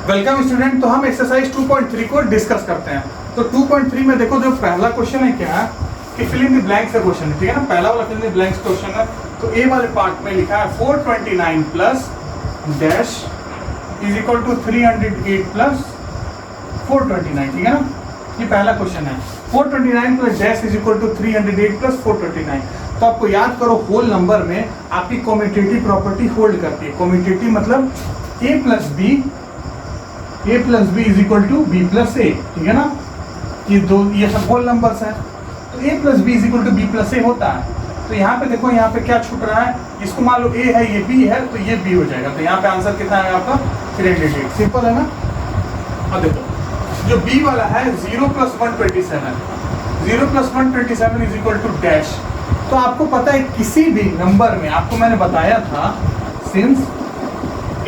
Welcome student. तो हम exercise 2.3 को डिस्कस करते हैं। तो 2.3 में देखो, जो पहला क्वेश्चन है क्या है कि फिल इन द ब्लैंक्स का क्वेश्चन है, ठीक है ना। पहला वाला fill in the blanks question है। तो ए वाले पार्ट में लिखा है 429 plus dash is equal to 308 plus 429, ठीक है ना। ये पहला क्वेश्चन है। 429 plus dash is equal to 308 plus 429। तो आपको याद करो, होल नंबर में आपकी कम्यूटेटिव प्रॉपर्टी होल्ड करती है। कम्यूटेटिव मतलब A plus B is equal to B plus A, ठीक है ना। ये सब होल नंबर्स हैं। तो A plus B is equal to B plus A होता है। तो यहाँ पे देखो, यहाँ पे क्या छूट रहा है, इसको मान लो ए है, ये बी है, तो ये बी हो जाएगा। तो यहाँ पे आंसर कितना है आपका 308। सिंपल है ना। अब देखो, जो बी वाला है 0 plus 127, 0 plus 127 is equal to dash. तो आपको पता है किसी भी नंबर में, आपको मैंने बताया था सिंस,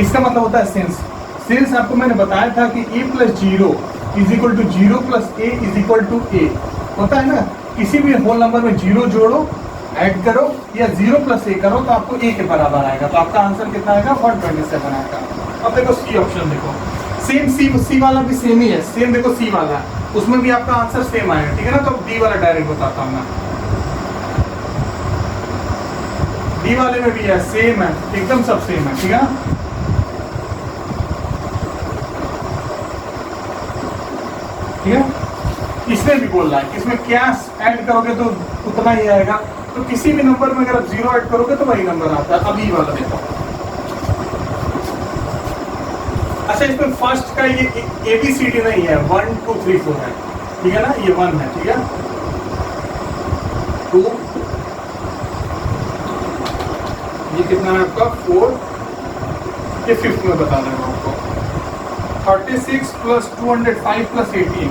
इसका मतलब होता है सिंस आपको मैंने बताया था कि A plus 0 is equal to 0 plus A is equal to A होता है ना। किसी भी होल नंबर में 0 जोड़ो, ऐड करो या 0 प्लस ए करो तो आपको ए के बराबर आएगा। तो आपका आंसर कितना आएगा 127 आएगा। अब देखो सी ऑप्शन, देखो सेम सी वाला भी सेम ही है। सेम देखो सी वाला, उसमें भी आपका आंसर सेम आएगा, ठीक है ना। तो डी वाला डायरेक्ट बताता हूँ मैं। डी वाले में भी है, सेम है, एकदम सब सेम है, ठीक है ना। ठीक है, इसमें भी बोल रहा है कि इसमें क्या ऐड करोगे तो उतना ही आएगा। तो किसी भी नंबर में अगर आप 0 ऐड करोगे तो वही नंबर आता है। अब ई वाला देखो। अच्छा, इसमें फर्स्ट का ये ABCD नहीं है, 1 2 3 4 है, ठीक है ना। ये 1 है, ठीक है। 2, ये कितना है आपका 4, ये 5th में बता देंगे आपको। 36 प्लस 205 प्लस 18,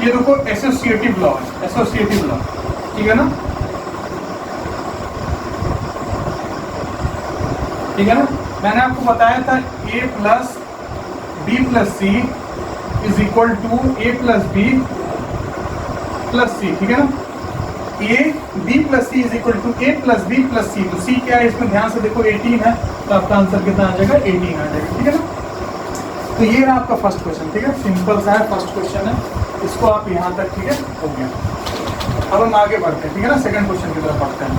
ये देखो एसोसिएटिव लॉ है, एसोसिएटिव लॉ, ठीक है ना। ठीक है ना। मैंने आपको बताया था a plus B plus C is equal to A plus B plus C, ठीक है ना। A B plus C is equal to A plus B plus C. तो सी क्या है इसमें, ध्यान से देखो 18 है, तो आपका आंसर कितना आ जाएगा 18 आ जाएगा, ठीक है ना। तो ये रहा आपका फर्स्ट क्वेश्चन, ठीक है। सिंपल सा है, फर्स्ट क्वेश्चन है, इसको आप यहाँ तक, ठीक है, हो गया। अब हम आगे बढ़ते हैं, ठीक है ना। सेकंड क्वेश्चन की तरफ बढ़ते हैं।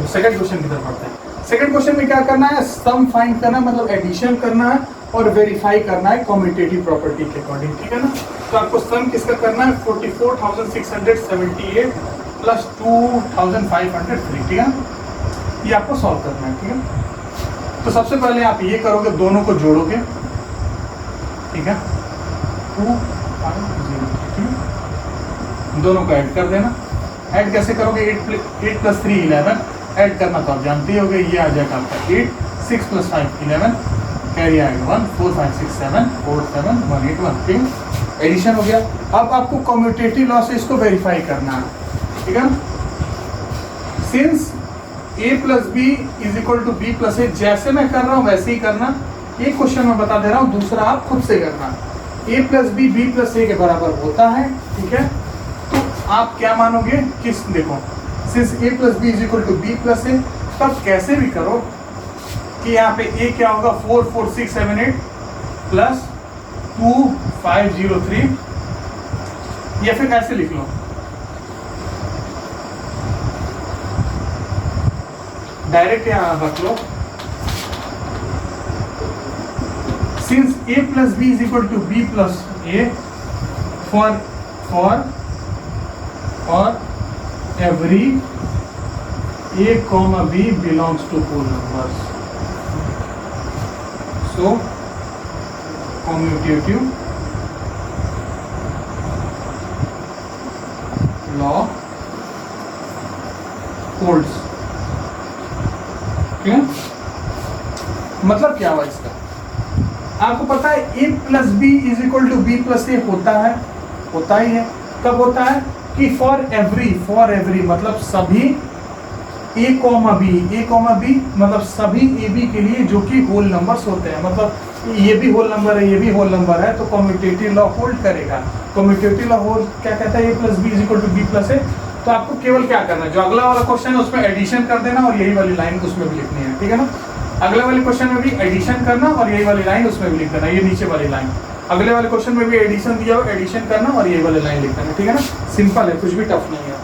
सेकंड क्वेश्चन की तरफ बढ़ते हैं। सेकंड क्वेश्चन में क्या करना है, सम फाइंड करना है, मतलब एडिशन करना है और वेरीफाई करना है कम्यूटेटिव प्रॉपर्टी के अकॉर्डिंग, ठीक है ना। तो आपको सम किसका करना है, 44,678 प्लस 2,503, ठीक है ना। ये आपको सॉल्व करना है, ठीक है। तो सबसे पहले आप ये करोगे, दोनों को जोड़ोगे, ठीक है, 2 5 0, ठीक है। दोनों को ऐड कर देना। ऐड कैसे करोगे, 8 प्लस 3 11, ऐड करना तो आप जानते ही होगे। ये आ जाएगा आपका 8, 6 प्लस 5 11, कैरी आएगा 1, 4 5 6 7 4 7 1 8 1, ठीक है। एडिशन हो गया। अब आपको कम्यूटेटिव लॉ से इसको वेरीफाई करना है, ठीक है। Since a plus B is equal to B plus A, जैसे मैं कर रहा हूँ वैसे ही करना। एक क्वेश्चन मैं बता दे रहा हूँ, दूसरा आप खुद से करना। a plus B B plus A के बराबर होता है, ठीक है। तो आप क्या मानोगे, किस, देखो since a plus B is equal to B plus A, तब कैसे भी करो कि यहाँ पे a क्या होगा 4 4 6 7 8 प्लस 2 5 0 3, या फिर ऐसे लिख लो, डायरेक्ट यहाँ रख लो। Since a plus B is equal to B plus A for every a comma b belongs to whole numbers, so commutative law holds, ठीक है। मतलब क्या हुआ इसका, आपको पता है a plus B is equal to B plus A होता है, होता ही है। कब होता है कि फॉर एवरी मतलब सभी a कॉमा बी मतलब सभी ए बी के लिए जो कि होल नंबर्स होते हैं, मतलब ये भी होल नंबर है, ये भी होल नंबर है, तो कम्यूटेटिव लॉ होल्ड करेगा। कम्यूटेटिव लॉ होल्ड क्या कहता है, a plus B is equal to B plus A. तो आपको केवल क्या करना है, जो अगला वाला क्वेश्चन है उसमें एडिशन कर देना और यही वाली लाइन उसमें भी लिखनी है, ठीक है ना। अगले वाले क्वेश्चन में भी एडिशन करना और यही वाली लाइन उसमें भी लिख देना, ये नीचे वाली लाइन। अगले वाले क्वेश्चन में भी एडिशन दिया हो, एडिशन करना और यही वाली लाइन लिख देना, ठीक है ना। सिंपल है, कुछ भी टफ नहीं है।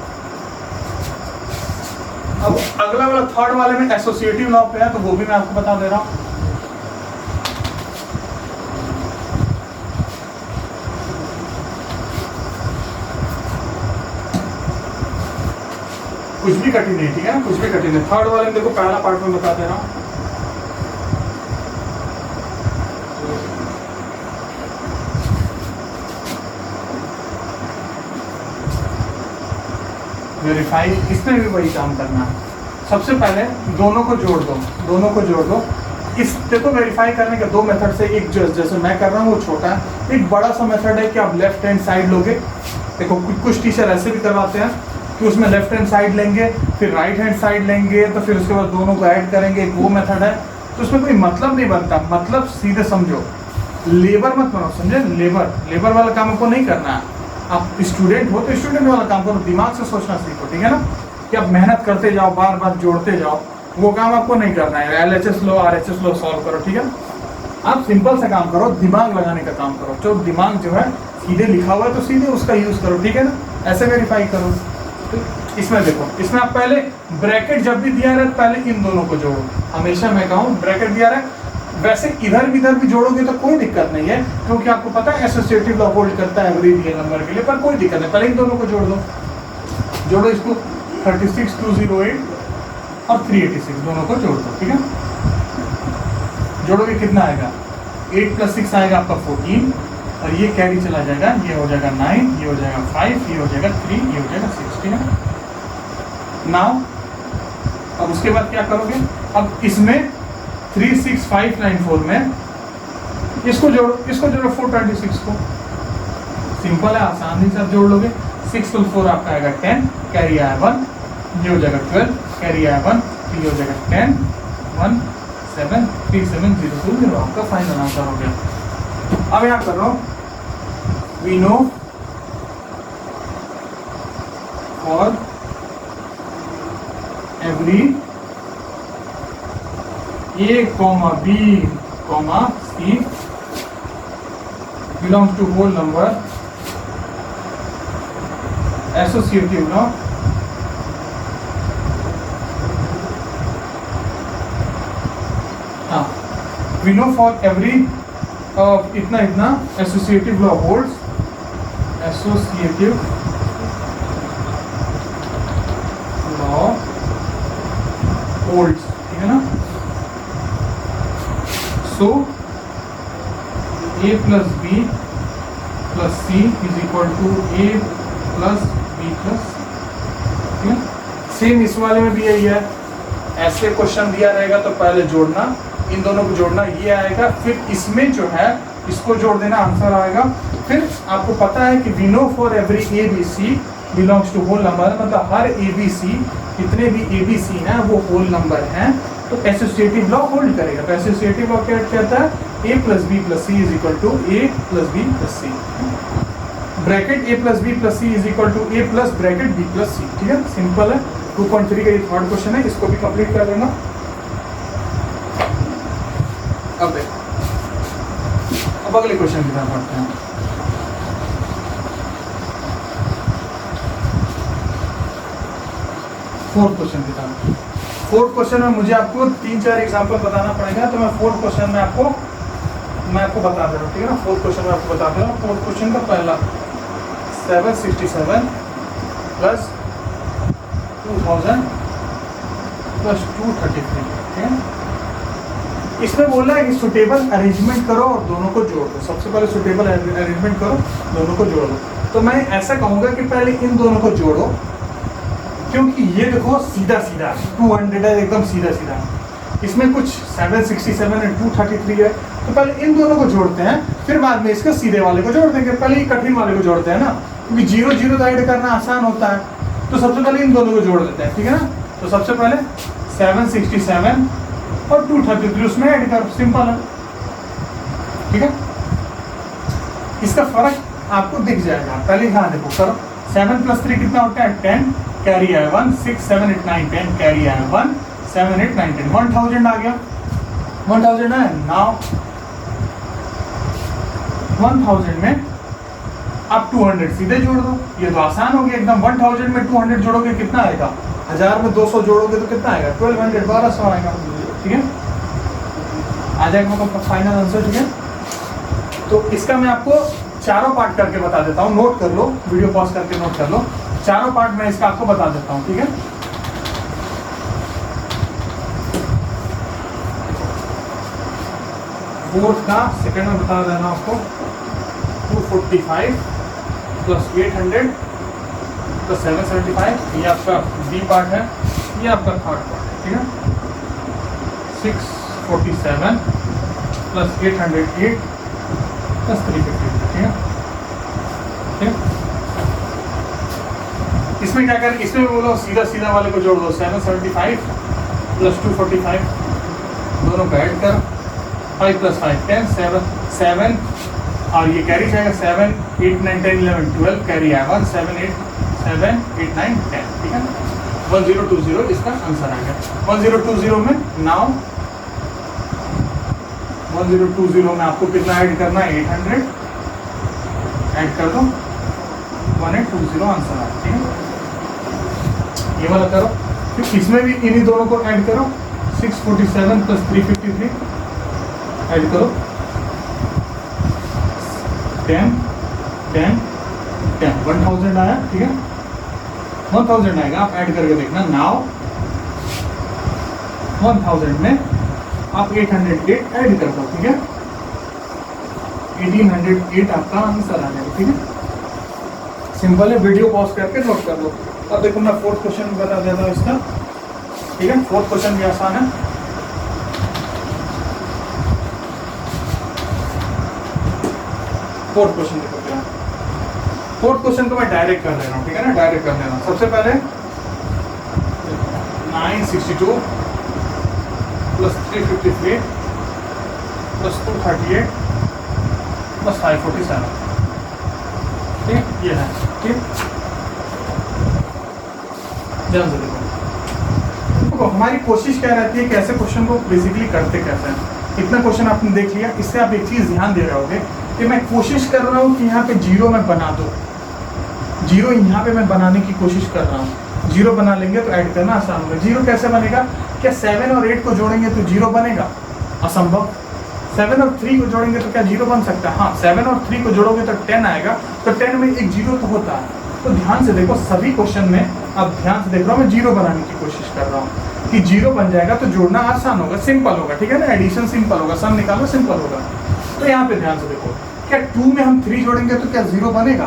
अब अगला वाला थर्ड वाले में एसोसिएटिव लॉ पे है, तो वो भी मैं आपको बता दे रहा हूँ। कुछ भी कठिन नहीं, ठीक है, कुछ भी कठिन है। थर्ड वाले में देखो, पहला पार्ट में बता दे रहा हूँ। वेरीफाई, इसमें भी वही काम करना है। सबसे पहले दोनों को जोड़ दो, दोनों को जोड़ दो। इस देखो वेरीफाई करने के दो मेथड से, एक जैसे मैं कर रहा हूँ वो छोटा है, एक बड़ा सा मेथड है कि आप लेफ्ट हैंड साइड लोगे। देखो कुछ टीचर ऐसे भी करवाते हैं कि उसमें लेफ्ट हैंड साइड लेंगे, फिर राइट हैंड साइड लेंगे, तो फिर उसके बाद दोनों को ऐड करेंगे, एक वो मेथड है। तो उसमें कोई मतलब नहीं बनता, मतलब सीधे समझो, लेबर मत बनो, समझे। लेबर वाला काम आपको नहीं करना है। आप स्टूडेंट हो तो स्टूडेंट वाला काम करो, दिमाग से सोचना सीखो, ठीक है ना। कि आप मेहनत करते जाओ, बार बार जोड़ते जाओ, वो काम आपको नहीं करना है। LHS लो, RHS लो, सॉल्व करो, ठीक है। आप सिंपल सा काम करो, दिमाग लगाने का काम करो। जो दिमाग जो है सीधे लिखा हुआ है तो सीधे उसका यूज करो, ठीक है ना। ऐसे वेरीफाई करो। तो इसमें देखो, इसमें आप पहले ब्रैकेट जब भी दिया रहे पहले इन दोनों को जोड़ो। हमेशा मैं कहूँ ब्रैकेट दिया रहे, वैसे इधर भी जोड़ोगे तो कोई दिक्कत नहीं है, क्योंकि आपको पता है एसोसिएटिव लॉ होल्ड करता है एवरी रियल नंबर के लिए, पर कोई दिक्कत नहीं। पहले इन दोनों को जोड़ दो, जोड़ो इसको। 36, 208 और 386 दोनों को जोड़ दो, ठीक है। जोड़ोगे कितना आएगा, 8 + 6 आएगा आपका 14, और ये कैरी चला जाएगा, ये हो जाएगा 9, ये हो जाएगा 5, ये हो जाएगा 3, ये हो जाएगा 6, ठीक है। नाउ अब उसके बाद क्या करोगे, अब इसमें 36594 में इसको जोड़ो, 426 को। सिंपल है, आसानी से आप जोड़ लोगे। 6 × 4 आपका आएगा 10, कैरी आया 1, ये हो जाएगा 12, कैरी आया 1, ये हो जाएगा 10, 1 7 3 7 0 2 0, आपका फाइनल आंसर हो गया। अब यहाँ कर रहा हूँ, we know for every A, B, C belongs to whole number, associative law, we know for every इतना associative law holds, associative law holds, ठीक है ना। So A + B + C is equal to A + B + C। Same इस वाले में भी यही है, ऐसे क्वेश्चन दिया रहेगा तो पहले जोड़ना, इन दोनों को जोड़ना, ये आएगा, फिर इसमें जो है इसको जोड़ देना, आंसर आएगा। फिर आपको पता है कि we know for every ABC belongs to whole number, मतलब हर ABC, जितने भी ABC हैं वो होल नंबर हैं, तो एसोसिएटिव लॉ होल्ड करेगा। तो एसोसिएटिव लॉ क्या कहता है, A + B + C is equal to A + B + C, bracket A + B + C is equal to A + bracket B + C, ठीक है, सिंपल है। 2.3 का ये थर्ड क्वेश्चन है, इसको भी कंप्लीट कर लेना। अब अगले क्वेश्चन की तरफ बढ़ते हैं। फोर्थ क्वेश्चन की तरफ। फोर्थ क्वेश्चन में मुझे आपको 3-4 एग्जाम्पल बताना पड़ेगा, तो मैं फोर्थ क्वेश्चन में आपको बता दे रहा हूँ, ठीक है ना। फोर्थ क्वेश्चन में आपको बता दे रहा हूँ। फोर्थ क्वेश्चन का पहला 767 + 2000 + 233, ठीक है। इसमें बोला है कि सुटेबल अरेंजमेंट करो और दोनों को जोड़ दो। सबसे पहले सुटेबल अरेंजमेंट करो, दोनों को जोड़ दो। तो मैं ऐसा कहूँगा कि पहले इन दोनों को जोड़ो, क्योंकि ये देखो सीधा 200 है, एकदम सीधा। इसमें कुछ 767 और 233 है, तो पहले इन दोनों को जोड़ते हैं, फिर बाद में इसके सीधे वाले को जोड़ देंगे। पहले ये कठिन वाले को जोड़ते हैं ना, क्योंकि 0 ऐड करना आसान होता है। तो सबसे पहले इन दोनों को जोड़ देते हैं, ठीक है ना। तो सबसे पहले 767 और 233 उसमें ऐड करो, सिंपल है, ठीक है। इसका फर्क आपको दिख जाएगा। पहले यहाँ देखो, करो 7 + 3 कितना होता है 10, कैरी आया 1, 6, 7, 8, 9, 10 कैरी आया 1, 7, 8, 9, 10 1000 आ गया, 1000 है। नाउ 1000 में आप 200 सीधे जोड़ दो, ये तो आसान हो गया एकदम। 1000 में 200 जोड़ोगे कितना आएगा, 1000 में 200 जोड़ोगे तो कितना आएगा, 1200, 1200 आएगा। ठीक है, आ जाएगा मतलब फाइनल आंसर। ठीक है, तो इसका मैं आपको चारों पार्ट करके बता देता हूँ, नोट कर लो, वीडियो पॉज करके नोट कर लो, चारों पार्ट मैं इसका आपको बता देता हूँ। ठीक है, फोर्थ का सेकंड में बता देना आपको, 245 प्लस 800 प्लस 775, ये आपका बी पार्ट है, ये आपका थर्ड पार्ट है। ठीक है, 647 प्लस 808 प्लस 350। ठीक है, ठीक है, इसमें क्या करें, इसमें बोलो सीधा सीधा वाले को जोड़ दो, 775 प्लस 245 दोनों को ऐड कर, 5 प्लस 5 10, 7 और ये कैरी जाएगा 7, 8, 9, 10, 11, 12 कैरी आएगा 7, 8, 7, 8, 9, 10। ठीक है, 1020 इसका आंसर आ गया। 1020 में नाउ 1020 में आपको कितना ऐड करना है, 800 ऐड कर दो, 1820 आंसर आ गया। ठीक है, ये वाला करो, फिर इसमें भी इन्हीं दोनों को ऐड करो, 647 प्लस 353 ऐड करो, 10, 10, 10 1000 आया। ठीक है, 1000 आएगा, आप ऐड करके देखना। नाउ 1000 में आप 808 ऐड कर दो। ठीक है, 1808 आपका आंसर आ जाएगा। ठीक है, सिंपल है, वीडियो पॉज करके नोट कर लो। अब देखो मैं फोर्थ क्वेश्चन बता देता हूँ इसका। ठीक है, फोर्थ क्वेश्चन भी आसान है। फोर्थ क्वेश्चन देखो क्या, फोर्थ क्वेश्चन को मैं डायरेक्ट कर ले रहा हूँ। ठीक है ना, डायरेक्ट कर लेना। सबसे पहले 962 प्लस 353 प्लस 238 प्लस 547। ठीक, ये है। ठीक, ध्यान से देखो, हमारी कोशिश क्या रहती है कि ऐसे क्वेश्चन को बेसिकली करते कैसे हैं। इतना क्वेश्चन आपने देख लिया, इससे आप एक चीज ध्यान दे रहे होगे कि मैं कोशिश कर रहा हूँ कि यहाँ पे जीरो मैं बना दूँ, जीरो यहाँ पे मैं बनाने की कोशिश कर रहा हूँ। जीरो बना लेंगे तो ऐड करना आसान होगा। जीरो कैसे बनेगा, क्या 7 और 8 को जोड़ेंगे तो जीरो बनेगा, असंभव। 7 और 3 को जोड़ेंगे तो क्या जीरो बन सकता है, हाँ 7 और 3 को जोड़ोगे तो 10 आएगा, तो 10 में एक जीरो तो होता है। तो ध्यान से देखो, सभी क्वेश्चन में अब ध्यान से देख रहा हूँ, मैं जीरो बनाने की कोशिश कर रहा हूँ कि जीरो बन जाएगा तो जोड़ना आसान होगा, सिंपल होगा। ठीक है ना, एडिशन सिंपल होगा, सम निकालो सिंपल होगा। तो यहाँ पे ध्यान से देखो, क्या 2 में हम 3 जोड़ेंगे तो क्या जीरो बनेगा,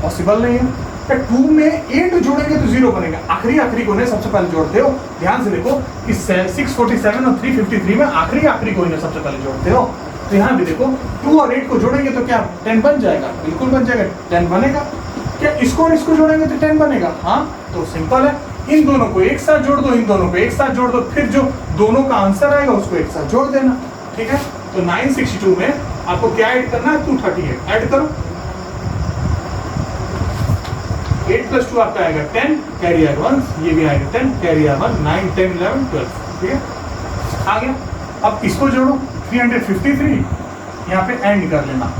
पॉसिबल नहीं है। क्या 2 में 8 जोड़ेंगे तो जीरो बनेगा, आखिरी को ने सबसे पहले जोड़ते हो। ध्यान से देखो कि 647 और 353 में आखिरी को ने सबसे पहले जोड़ते हो। तो यहाँ भी देखो 2 और 8 को जोड़ेंगे तो क्या 10 बन जाएगा, बिल्कुल बन जाएगा, 10 बनेगा। क्या इसको और इसको जोड़ेंगे तो 10 बनेगा, हाँ तो सिंपल है। इन दोनों को एक साथ जोड़ दो, इन दोनों को एक साथ जोड़ दो, फिर जो दोनों का आंसर आएगा उसको एक साथ जोड़ देना। ठीक है, तो 962 में आपको क्या ऐड करना है, 238 ऐड करो, 8 प्लस 2 आपका आएगा 10 कैरी आएगा 1, ये भी आएगा 10 कैरी आएगा 1, 9, 10, 11, 12। ठीक है, आ गया। अब इसको जोड़ो, 353 यहाँ पे एंड कर लेना,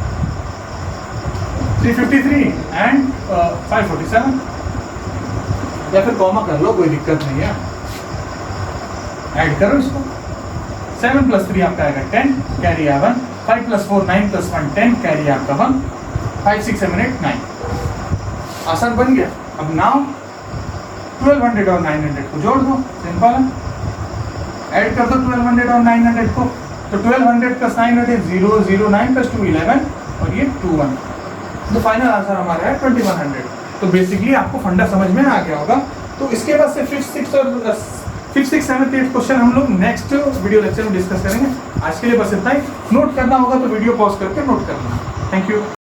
353 एंड 547, या फिर कॉमा कर लो, कोई दिक्कत नहीं है, ऐड करो इसको। 7 प्लस 3 आपका आएगा 10 कैरी आएगा 1, 5 प्लस 4 9 प्लस 1 10 कैरी आपका 1, 5 6 7 8 9, आसान बन गया। अब नाउ 1200 और 900 को जोड़ दो, सिंपल है, ऐड कर दो 1200 और 900 को। तो 1200 प्लस 900 0 0 9 प्लस 2 11 और ये 2 1, तो फाइनल आंसर हमारा है 2100। तो बेसिकली आपको फंडा समझ में आ गया होगा। तो इसके बाद से 5th 6th और 5th 6th 7th 8th question हम लोग नेक्स्ट वीडियो लेक्चर में डिस्कस करेंगे। आज के लिए बस इतना ही। नोट करना होगा तो वीडियो पॉज करके नोट करना। Thank you.